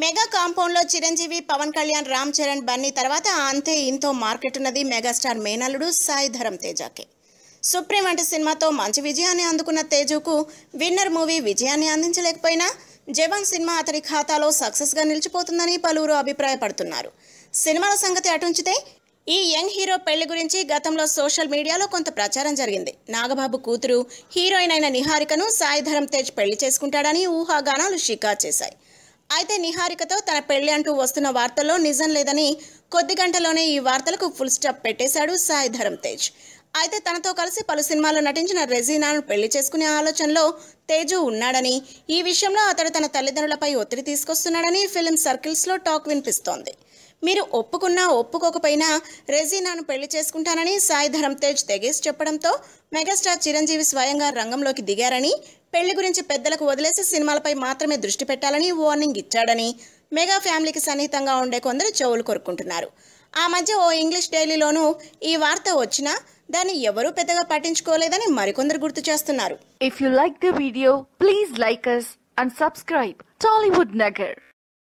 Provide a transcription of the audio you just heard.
Mega compound లో చిరంజీవి, పవన్ కళ్యాణ్, రామ్ చరణ్, బన్నీ తర్వాత అంతే ఇంతో మార్కెట్ ఉన్నది మెగాస్టార్ మేనల్లుడు సాయి ధరమ్ తేజకి. సుప్రీం వంటి సినిమాతో మంచి విజయాన్ని అందుకున్న తేజుకు విన్నర్ మూవీ విజయాన్ని అందించలేకపోయినా జవాన్ సినిమా అతడి ఖాతాలో సక్సెస్ గా నిలిచిపోతుందని పలువురు అభిప్రాయపడుతున్నారు. సినిమాల సంగతి అటుంచితే ఈ యంగ్ హీరో పెళ్లి గురించి గతంలో సోషల్ మీడియాలో కొంత ప్రచారం జరిగింది. నాగబాబు కూతురు హీరోయిన్ అయిన నిహారికను సాయి ధరమ్ తేజ్ పెళ్లి చేసుకుంటాడని ఊహాగానాలు షికారు చేశాయి. అయితే నిహారికతో తన పెళ్లి అంటూ వస్తున్న వార్తల్లో నిజం లేదని కొద్ది గంటలోనే ఈ వార్తలకు ఫుల్ స్టాప్ పెట్టేశాడు సాయి ధరమ్ తేజ్. అయితే తనతో కలిసి పలు సినిమాల్లో నటించిన రెజీనాను పెళ్లి చేసుకునే ఆలోచనలో తేజు ఉన్నాడని, ఈ విషయంలో అతడు తన తల్లిదండ్రులపై ఒత్తిడి తీసుకొస్తున్నాడని ఫిల్మ్ సర్కిల్స్లో టాక్ వినిపిస్తోంది. మీరు ఒప్పుకున్నా ఒప్పుకోకపోయినా రెజీనాను పెళ్లి చేసుకుంటానని సాయి ధరమ్ తేజ్ తెగేసి చెప్పడంతో మెగాస్టార్ చిరంజీవి స్వయంగా రంగంలోకి దిగారని, పెళ్లి గురించి పెద్దలకు వదిలేసి సినిమాలపై మాత్రమే దృష్టి పెట్టాలని వార్నింగ్ ఇచ్చాడని మెగా ఫ్యామిలీకి సన్నిహితంగా ఉండే కొందరు చెవులు కొరుక్కుంటున్నారు. ఆ మధ్య ఓ ఇంగ్లీష్ డైలీలోనూ ఈ వార్త వచ్చినా దాన్ని ఎవరూ పెద్దగా పట్టించుకోలేదని మరికొందరు గుర్తు చేస్తున్నారు. If you like the video, please like us and subscribe Tollywood Nagar.